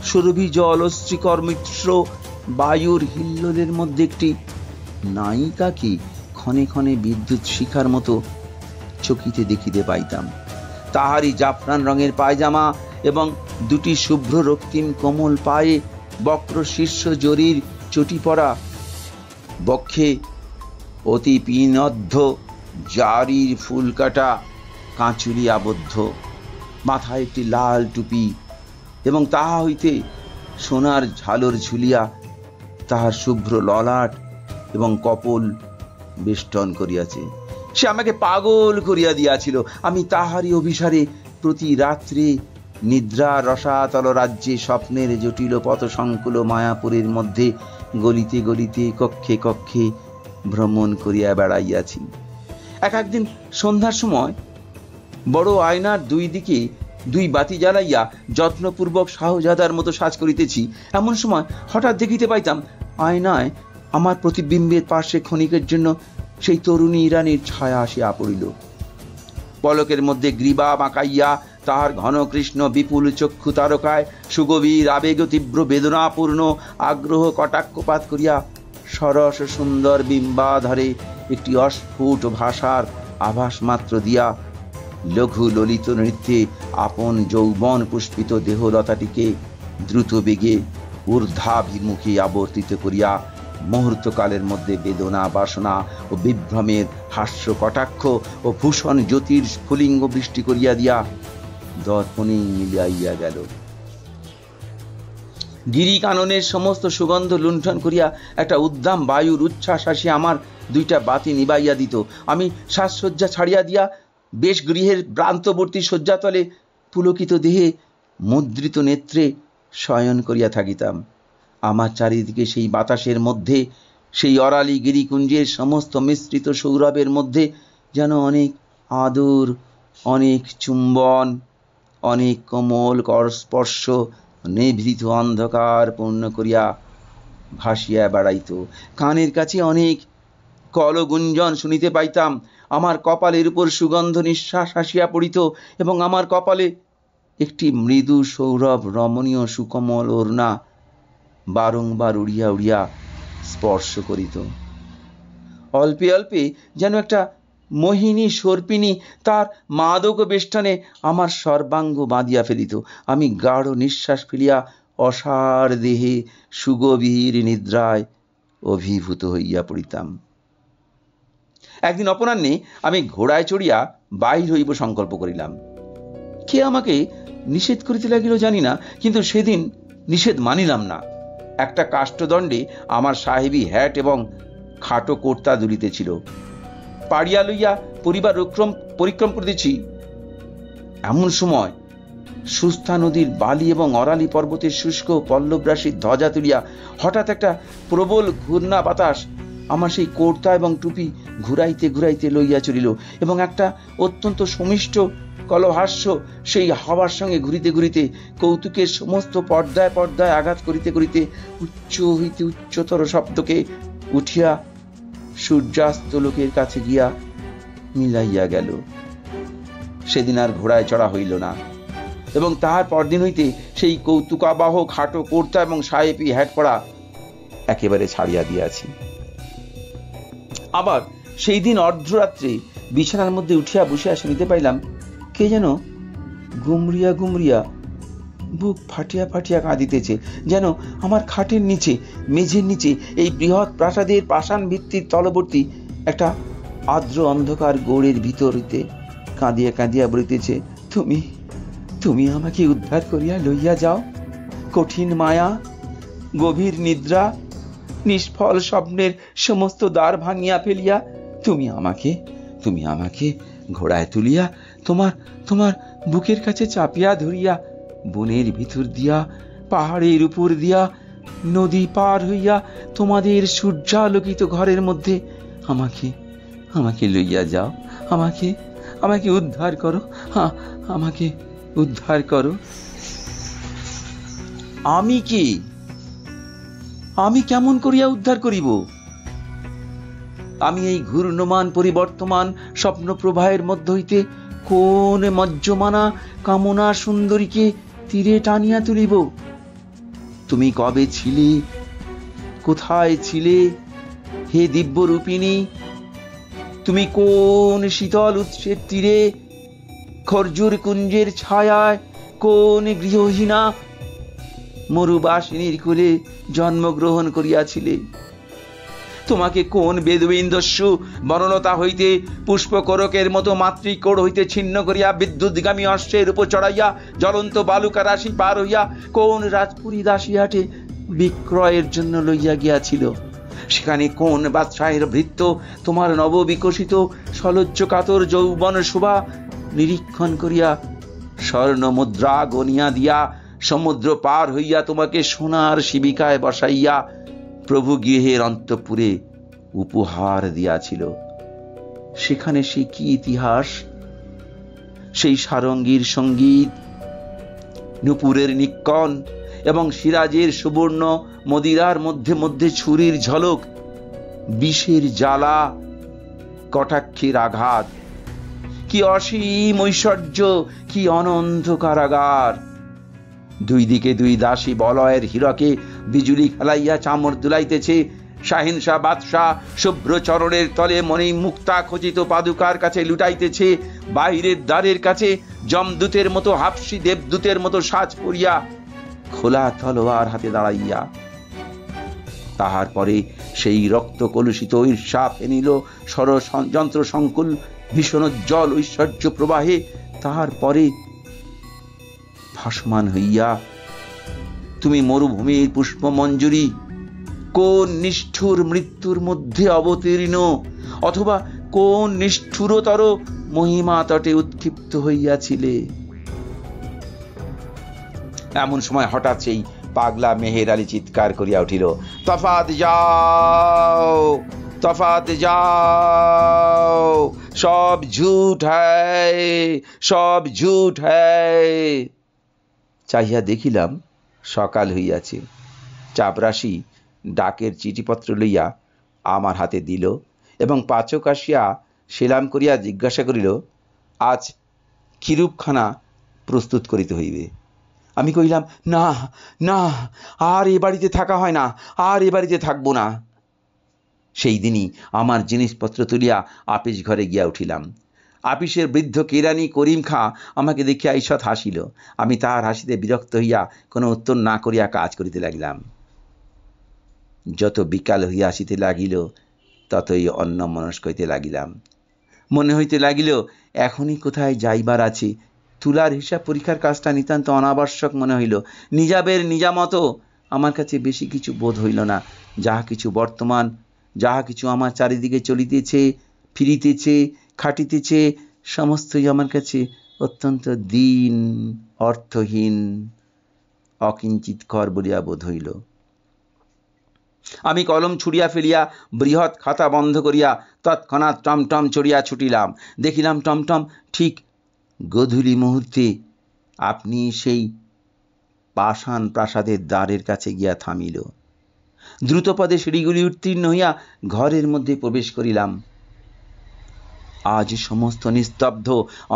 সুরভি জল অশ্রীকর মিশ্র বায়ুর হিল্লোলের মধ্যে একটি নায়িকাকে ক্ষণে ক্ষণে বিদ্যুৎ শিখার মতো চকিতে দেখিতে পাইতাম। তাহারই জাফরান রঙের পায়জামা এবং দুটি শুভ্র রক্তিম কোমল পায়ে বক্র শীর্ষ জরির চটি পরা, বক্ষে অতি পিনদ্ধ জারির ফুলকাটা কাঁচুলি আবদ্ধ, মাথায় একটি লাল টুপি এবং তাহা হইতে সোনার ঝালর ঝুলিয়া তাহার শুভ্র ললাট এবং কপল বেষ্টন করিয়াছে। সে আমাকে পাগল করিয়া দিয়াছিল। আমি তাহারই অভিসারে প্রতি রাত্রে নিদ্রা রসাতল রাজ্যে স্বপ্নের জটিল পথ সংকুল মায়াপুরের মধ্যে গলিতে গলিতে কক্ষে কক্ষে ভ্রমণ করিয়া বেড়াইয়াছি। একদিন সন্ধ্যার সময় বড় আয়নার দুই দিকে দুই বাতি জ্বালাইয়া যত্নপূর্বক শাহজাদার মতো সাজ করিতেছি। এমন সময় হঠাৎ দেখিতে পাইতাম আয়নায় আমার প্রতিবিম্বের পার্শ্বে ক্ষণিকের জন্য সেই তরুণী ইরানীর ছায়া আসিয়া পড়িল। পলকের মধ্যে গ্রীবা বাঁকাইয়া তাহার ঘন কৃষ্ণ বিপুল চক্ষু তারকায় সুগভীর আবেগ তীব্র বেদনাপূর্ণ আগ্রহ কটাক্ষপাত করিয়া সরস সুন্দর বিম্বাধারে একটি অস্ফুট ভাষার আভাস মাত্র দিয়া লঘু ললিত নৃত্যে আপন যৌবন পুষ্পিত দেহলতাটিকে দ্রুত বেগে ঊর্ধ্বাভিমুখী আবর্তিত করিয়া মুহূর্তকালের মধ্যে বেদনা বাসনা ও বিভ্রমের হাস্য কটাক্ষ ও ভূষণ জ্যোতির স্ফুলিঙ্গ বৃষ্টি করিয়া দিয়া দর্পণেই মিলাইয়া গেল। গিরি কাননের সমস্ত সুগন্ধ লুণ্ঠন করিয়া একটা উদ্দাম বায়ুর উচ্ছ্বাস আসিয়া আমার দুইটা বাতি নিবাইয়া দিত। আমি সাজসজ্জা ছাড়িয়া দিয়া বেশ গৃহের ভ্রান্তবর্তী শয্যাতলে পুলকিত দেহে মুদ্রিত নেত্রে শয়ন করিয়া থাকিতাম। আমার চারিদিকে সেই বাতাসের মধ্যে, সেই অরালি গিরিকুঞ্জের সমস্ত মিশ্রিত সৌরভের মধ্যে যেন অনেক আদর, অনেক চুম্বন, অনেক কোমল করস্পর্শ নিভৃত অন্ধকার পূর্ণ করিয়া ভাসিয়া বেড়াইত। কানের কাছে অনেক কলগুঞ্জন শুনিতে পাইতাম। আমার কপালের উপর সুগন্ধ নিঃশ্বাস আসিয়া পড়িত এবং আমার কপালে একটি মৃদু সৌরভ রমণীয় সুকোমল ওড়না বারংবার উড়িয়া উড়িয়া স্পর্শ করিত। অল্পে অল্পে যেন একটা মোহিনী সর্পিনী তার মাদক বেষ্টনে আমার সর্বাঙ্গ বাঁধিয়া ফেলিত। আমি গাঢ় নিঃশ্বাস ফেলিয়া অসার দেহে সুগভীর নিদ্রায় অভিভূত হইয়া পড়িতাম। একদিন অপরাহ্নে আমি ঘোড়ায় চড়িয়া বাহির হইব সংকল্প করিলাম। কে আমাকে নিষেধ করিতে লাগিল জানি না, কিন্তু সেদিন নিষেধ মানিলাম না। একটা কাষ্ঠদণ্ডে আমার সাহেবী হ্যাট এবং খাটো কর্তা দুলিতেছিল। পাড়িয়া লইয়া পরিবার পরিক্রম করিতেছি। এমন সময় সুস্থা নদীর বালি এবং অরালি পর্বতের শুষ্ক পল্লবরাশির ধ্বজা তুলিয়া হঠাৎ একটা প্রবল ঘূর্ণা বাতাস আমার সেই কর্তা এবং টুপি ঘুরাইতে ঘুরাইতে লইয়া চলিল এবং একটা অত্যন্ত সমিষ্ট কলহাস্য সেই হাওয়ার সঙ্গে ঘুরিতে ঘুরিতে কৌতুকের সমস্ত পর্দায় পর্দায় আঘাত করিতে করিতে উচ্চ হইতে উচ্চতর শব্দকে উঠিয়া সূর্যাস্ত লোকের কাছে গিয়া মিলাইয়া গেল। সেদিন আর ঘোড়ায় চড়া হইল না এবং তাহার পরদিন হইতে সেই কৌতুকাবাহ খাটো কর্তা এবং সাহেবী হ্যাট পরা একেবারে ছাড়িয়া দিয়াছি। আবার সেই দিন অর্ধরাত্রে বিছানার মধ্যে উঠিয়া বসিয়া শুনিতে পাইলাম কে যেন গুমরিয়া গুমরিয়া বুক ফাটিয়া ফাটিয়া কাঁদিতেছে, যেন আমার খাটের নিচে, মেঝের নিচে, এই বৃহৎ প্রাসাদের পাষাণ ভিত্তির তলবর্তী একটা আর্দ্র অন্ধকার গৌড়ের ভিতর হইতে কাঁদিয়া কাঁদিয়া বলিতেছে, তুমি তুমি আমাকে উদ্ধার করিয়া লইয়া যাও। কঠিন মায়া, গভীর নিদ্রা, নিষ্ফল স্বপ্নের সমস্ত দ্বার ভাঙিয়া ফেলিয়া তুমি আমাকে ঘোড়ায় তুলিয়া তোমার বুকের কাছে চাপিয়া ধরিয়া বনের ভিতর দিয়া, পাহাড়ের উপর দিয়া, নদী পার হইয়া তোমাদের সূর্যালোকিত ঘরের মধ্যে আমাকে লইয়া যাও। আমাকে উদ্ধার করো, আমাকে উদ্ধার করো। আমি কি? আমি কেমন করিয়া উদ্ধার করিব? আমি এই ঘূর্ণমান পরিবর্তমান স্বপ্ন প্রবাহের মধ্য হইতে কোন মজ্জমানা কামনা সুন্দরীকে তীরে টানিয়া তুলিব? তুমি কবে ছিলে, কোথায় ছিলে হে দিব্যরূপিণী? তুমি কোন শীতল উৎসের তীরে, খরজুর কুঞ্জের ছায়ায়, কোন গৃহহীনা মরুবাসিনীর কুলে জন্মগ্রহণ করিয়াছিলে? তোমাকে কোন বেদুইন দস্যু বনলতা হইতে পুষ্পকরকের মতো মাতৃকোড় হইতে ছিন্ন করিয়া বিদ্যুৎগামী অশ্বের উপর চড়াইয়া জ্বলন্ত বালুকা রাশি পার হইয়া কোন রাজপুরী দাসিয়াটে বিক্রয়ের জন্য লইয়া গিয়াছিল? সেখানে কোন বাদশাহের ভৃত্য তোমার নববিকশিত সলজ্জ কাতর যৌবন শোভা নিরীক্ষণ করিয়া স্বর্ণ মুদ্রা গনিয়া দিয়া সমুদ্র পার হইয়া তোমাকে সোনার শিবিকায় বসাইয়া প্রভু গৃহের অন্তঃপুরে উপহার দিয়াছিল। সেখানে সে কি ইতিহাস! সেই সারঙ্গীর সঙ্গীত, নুপুরের নিক্কণ এবং সিরাজের সুবর্ণ মদিরার মধ্যে মধ্যে ছুরির ঝলক, বিষের জ্বালা, কটাক্ষের আঘাত। কি অসীম ঐশ্বর্য, কি অনন্ত কারাগার! দুই দিকে দুই দাসী বলয়ের হীরকে বিজুলি খেলাইয়া চামর দুলাইতেছে। শাহিনশাহ বাদশাহ শুভ্র চরণের তলে মণি মুক্তা খচিত পাদুকার কাছে লুটাইতেছে। বাইরের দ্বারের কাছে যমদূতের মতো হাফসি দেবদূতের মতো সাজ পরিয়া খোলা তলোয়ার হাতে দাঁড়াইয়া। তাহার পরে সেই রক্ত কলুষিত ঈর্ষা ফেনিল ষড়যন্ত্র সংকুল ভীষণোজ্জ্বল ঐশ্বর্য প্রবাহে। তাহার পরে ভাসমান হইয়া তুমি মরুভূমির পুষ্পমঞ্জুরি কোন নিষ্ঠুর মৃত্যুর মধ্যে অবতীর্ণ, অথবা কোন নিষ্ঠুরতর মহিমা তটে উৎক্ষিপ্ত হইয়াছিলে। এমন সময় হঠাৎ সেই পাগলা মেহের আলী চিৎকার করিয়া উঠিল, তফাত যাও, তফাত যাও, সব ঝুট হ্যায়, সব ঝুট হ্যায়। চাহিয়া দেখিলাম সকাল হইয়াছে। চাপরাশি ডাকের চিঠিপত্র লইয়া আমার হাতে দিল এবং পাচক আসিয়া সেলাম করিয়া জিজ্ঞাসা করিল, আজ কিরূপখানা প্রস্তুত করিতে হইবে? আমি কহিলাম, না না, আর এ বাড়িতে থাকা হয় না, আর এ বাড়িতে থাকবো না। সেই দিনই আমার জিনিসপত্র তুলিয়া আপিস ঘরে গিয়া উঠিলাম। আপিসের বৃদ্ধ কেরানি করিম খাঁ আমাকে দেখিয়া ঈষৎ হাসিল। আমি তাহার হাসিতে বিরক্ত হইয়া কোনো উত্তর না করিয়া কাজ করিতে লাগিলাম। যত বিকাল হইয়া আসিতে লাগিল ততই অন্যমনস্ক হইতে লাগিলাম। মনে হইতে লাগিল এখনই কোথায় যাইবার আছে। তুলার হিসাব পরীক্ষার কাজটা নিতান্ত অনাবশ্যক মনে হইল। নিজাবের নিজামতো আমার কাছে বেশি কিছু বোধ হইল না। যাহা কিছু বর্তমান, যাহা কিছু আমার চারিদিকে চলিতেছে, ফিরিতেছে, খাটিতেছে, সমস্তই আমার কাছে অত্যন্ত দীন, অর্থহীন, অকিঞ্চিৎকর বলিয়া বোধ হইল। আমি কলম ছুড়িয়া ফেলিয়া বৃহৎ খাতা বন্ধ করিয়া তৎক্ষণাৎ টমটম চড়িয়া ছুটিলাম। দেখিলাম টমটম ঠিক গোধূলি মুহূর্তে আপনি সেই পাষাণ প্রাসাদের দ্বারের কাছে গিয়া থামিল। দ্রুতপদে সিঁড়িগুলি উত্তীর্ণ হইয়া ঘরের মধ্যে প্রবেশ করিলাম। আজ সমস্ত নিস্তব্ধ,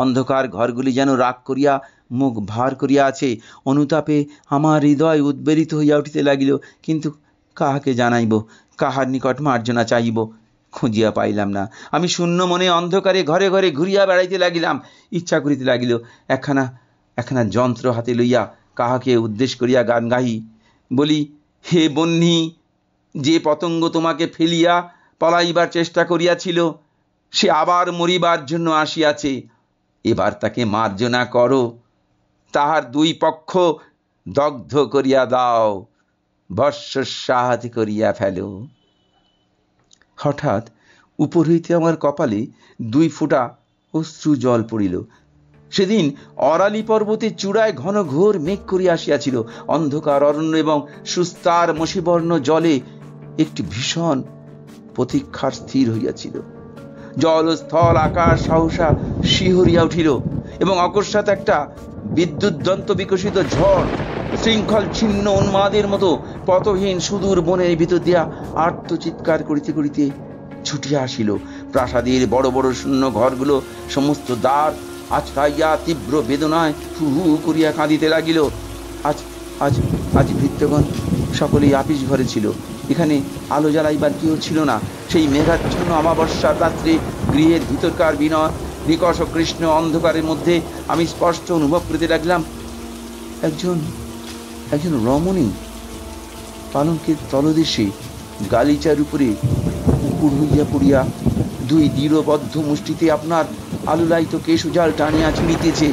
অন্ধকার ঘরগুলি যেন রাগ করিয়া মুখ ভার করিয়া আছে। অনুতাপে আমার হৃদয় উদ্বেলিত হইয়া উঠিতে লাগিল। কিন্তু কাহাকে জানাইব, কাহার নিকট মার্জনা চাইব, খুঁজিয়া পাইলাম না। আমি শূন্য মনে অন্ধকারে ঘরে ঘরে ঘুরিয়া বেড়াইতে লাগিলাম। ইচ্ছা করিতে লাগিল একখানা যন্ত্র হাতে লইয়া কাহাকে উদ্দেশ্য করিয়া গান গাহি, বলি, হে বহ্নি, যে পতঙ্গ তোমাকে ফেলিয়া পলাইবার চেষ্টা করিয়াছিল সে আবার মরিবার জন্য আসিয়াছে। এবার তাকে মার্জনা করো, তাহার দুই পক্ষ দগ্ধ করিয়া দাও, ভস্মসাৎ করিয়া ফেলো। হঠাৎ উপর হইতে আমার কপালে 2 ফোঁটা অশ্রু জল পড়িল। সেদিন অরালি পর্বতের চূড়ায় ঘন ঘোর মেঘ করিয়া আসিয়াছিল। অন্ধকার অরণ্য এবং সুস্তার মসীবর্ণ জলে একটি ভীষণ প্রতীক্ষার স্থির হইয়াছিল। জল স্থল আকাশ সহসা শিহরিয়া উঠিল এবং অকস্মাৎ একটা বিদ্যুৎ দন্ত বিকশিত ঝড় শৃঙ্খল ছিন্ন উন্মাদের মতো পথহীন সুদূর বনের ভিতর দিয়া আর্তচিৎকার করিতে করিতে ছুটিয়া আসিল। প্রাসাদের বড় বড় শূন্য ঘরগুলো সমস্ত দ্বার আছড়াইয়া তীব্র বেদনায় হু হু করিয়া কাঁদিতে লাগিল। আজ আজ আজ ভৃত্যগণ সকলেই আপিস ঘরে ছিল। এখানে আলো জ্বালাইবার কেউ ছিল না। সেই মেঘাচ্ছন্ন অমাবস্যার রাত্রে গৃহের ভিতরকার বিনয় নিকষ কৃষ্ণ অন্ধকারের মধ্যে আমি স্পষ্ট অনুভব করিতে লাগলাম একজন রমণী পালঙ্কের তলদেশে গালিচার উপরে উপুর হইয়া পড়িয়া 2 দৃঢ়বদ্ধ মুষ্টিতে আপনার আলুলাইত কেশুজাল টানিয়া ছিঁড়িতেছে।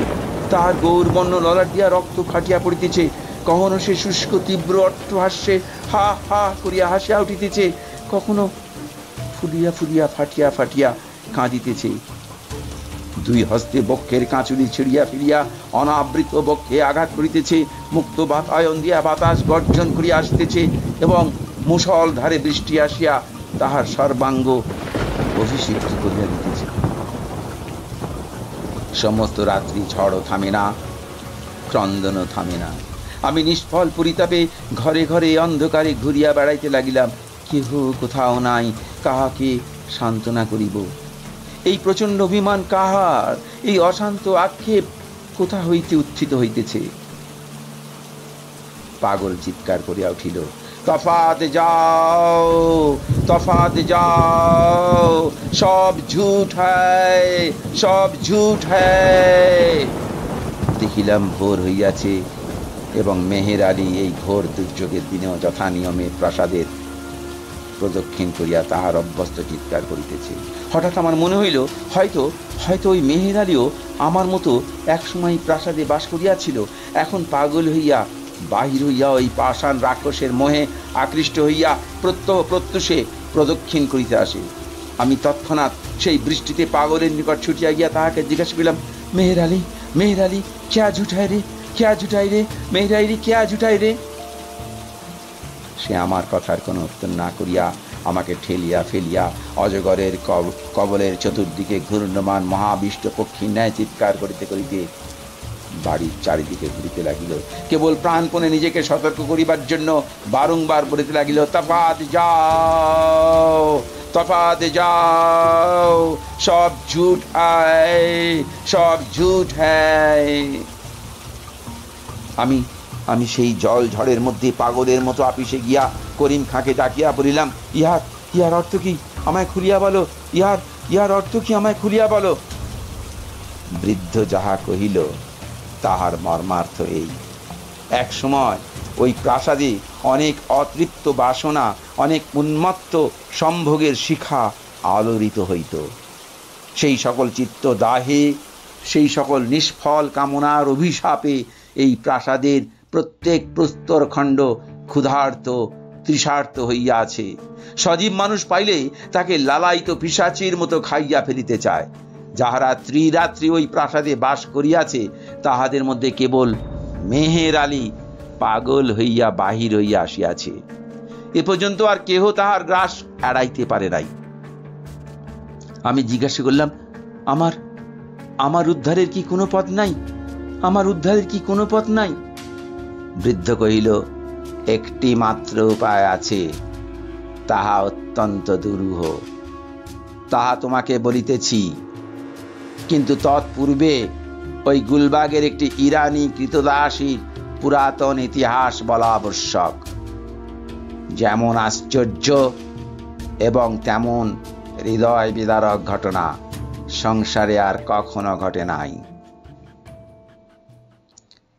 তাহার গৌরবর্ণ ললাট দিয়া রক্ত ফাটিয়া পড়িতেছে। কখনো সে শুষ্ক তীব্র অট্টহাস্যে হা হা করিয়া হাসিয়া উঠিতেছে, কখনো ফুলিয়া ফুলিয়া ফাটিয়া ফাটিয়া কাঁদিতেছে। 2 হস্তে বক্ষের কাঁচুলি ছিড়িয়া ফিরিয়া অনাবৃত বক্ষে আঘাত করিতেছে। মুক্ত বাতায়ন দিয়া বাতাস গর্জন করিয়া আসিতেছে এবং মুষল ধারে বৃষ্টি আসিয়া তাহার সর্বাঙ্গ অভিষিক্ত করিয়া দিতেছে। সমস্ত রাত্রি ঝড়ও থামে না, ক্রন্দনও থামে না। আমি নিষ্ফল পরিতাপে ঘরে ঘরে অন্ধকারে ঘুরিয়া বেড়াইতে লাগিলাম। কেহ কোথাও নাই, কাহাকে সান্ত্বনা করিব? এই প্রচন্ড অভিমান কাহার? এই অশান্ত আক্ষেপ কোথা হইতে উত্থিত হইতেছে? পাগল চিৎকার করিয়া উঠিল, তফাত যাও, তফাত যাও, সব ঝুঠ হ্যায়, সব ঝুঠ হ্যায়। দেখিলাম ভোর হইয়াছে এবং মেহের আলী এই ঘোর দুর্যোগের দিনেও যথা নিয়মে প্রাসাদের প্রদক্ষিণ করিয়া তাহার অভ্যস্ত চিৎকার করিতেছে। হঠাৎ আমার মনে হইল, হয়তো হয়তো ওই মেহের আলীও আমার মতো একসময় প্রাসাদে বাস করিয়াছিল, এখন পাগল হইয়া বাহির হইয়া ওই পাষাণ রাক্ষসের মোহে আকৃষ্ট হইয়া প্রত্যহ প্রত্যুষে প্রদক্ষিণ করিতে আসে। আমি তৎক্ষণাৎ সেই বৃষ্টিতে পাগলের নিকট ছুটিয়া গিয়া তাহাকে জিজ্ঞাসা করিলাম, মেহের আলী, মেহের আলী, ক্যা ঝুঠায় রে, ক্যা ঝুঠায় রে, মেহের আলী ক্যা ঝুঠায় রে? সে আমার কথার কোনো উত্তর না করিয়া আমাকে ঠেলিয়া ফেলিয়া অজগরের কবলের চতুর্দিকে ঘূর্ণমান মহাবিষ্ট পক্ষীর ন্যায় চিৎকার করিতে করিতে বাড়ির চারিদিকে ঘুরিতে লাগিল। কেবল প্রাণপণে নিজেকে সতর্ক করিবার জন্য বারংবার বলিতে লাগিল, তফাত যাও, তফাত যাও, সব ঝুঠ হ্যায়, সব ঝুঠ হ্যায়। আমি সেই জল ঝড়ের মধ্যে পাগলের মতো আপিসে গিয়া করিম খাঁকে ডাকিয়া বলিলাম, ইহার অর্থ কি? আমায় খুলিয়া বলো, ইহার অর্থ কি? আমায় খুলিয়া বলো। বৃদ্ধ যাহা কহিল তাহার মর্মার্থ এই, এক সময় ওই প্রাসাদে অনেক অতৃপ্ত বাসনা, অনেক উন্মত্ত সম্ভোগের শিখা আলোড়িত হইত। সেই সকল চিত্ত দাহে, সেই সকল নিষ্ফল কামনার অভিশাপে এই প্রাসাদের প্রত্যেক প্রস্তরখণ্ড ক্ষুধার্ত তৃষার্ত হইয়া আছে। সজীব মানুষ পাইলে তাকে লালায়িত পিশাচের মতো খাইয়া ফেলিতে চায়। যাহারা ত্রিরাত্রি ওই প্রাসাদে বাস করিয়াছে তাহাদের মধ্যে কেবল মেহের আলী পাগল হইয়া বাহির হইয়া আসিয়াছে। এ পর্যন্ত আর কেহ তাহার গ্রাস এড়াইতে পারে নাই। আমি জিজ্ঞাসা করলাম, আমার উদ্ধারের কি কোনো পথ নাই? আমার উদ্ধারের কি কোনো পথ নাই? বৃদ্ধ কহিল, একটি মাত্র উপায় আছে, তাহা অত্যন্ত দুরূহ। তাহা তোমাকে বলিতেছি, কিন্তু তৎপূর্বে ওই গুলবাগের একটি ইরানি কৃতদাসীর পুরাতন ইতিহাস বলা আবশ্যক। যেমন আশ্চর্য এবং তেমন হৃদয় বিদারক ঘটনা সংসারে আর কখনো ঘটে নাই।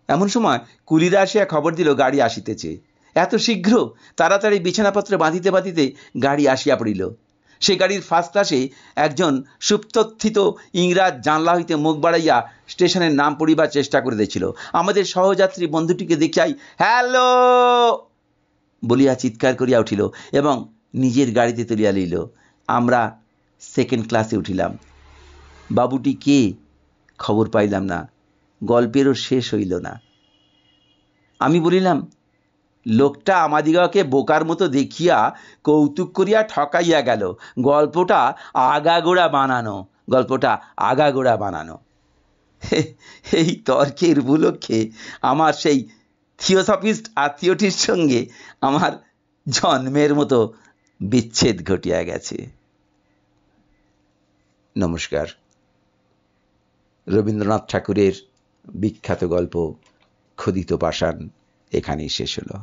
এমন সময় কুলিরা আসিয়া খবর দিল গাড়ি আসিতেছে। এত শীঘ্র? তাড়াতাড়ি বিছানাপত্র বাঁধিতে বাঁধিতে গাড়ি আসিয়া পড়িল। সে গাড়ির ফার্স্ট ক্লাসে একজন সুপ্তথিত ইংরাজ জানলা হইতে মুখ বাড়াইয়া স্টেশনের নাম পড়িবার চেষ্টা করিতেছিল। আমাদের সহযাত্রী বন্ধুটিকে দেখিয়াই হ্যালো বলিয়া চিৎকার করিয়া উঠিল এবং নিজের গাড়িতে তুলিয়া লইল। আমরা সেকেন্ড ক্লাসে উঠিলাম। বাবুটি কে খবর পাইলাম না, গল্পেরও শেষ হইল না। আমি বলিলাম, লোকটা আমাদিগকে বোকার মতো দেখিয়া কৌতুক করিয়া ঠকাইয়া গেল। গল্পটা আগাগোড়া বানানো। এই তর্কের উপলক্ষে আমার সেই থিওসফিস্ট আত্মীয়টির সঙ্গে আমার জন্মের মতো বিচ্ছেদ ঘটিয়া গেছে। নমস্কার। রবীন্দ্রনাথ ঠাকুরের বিখ্যাত গল্প খোদিত পাষাণ এখানেই শেষ হলো।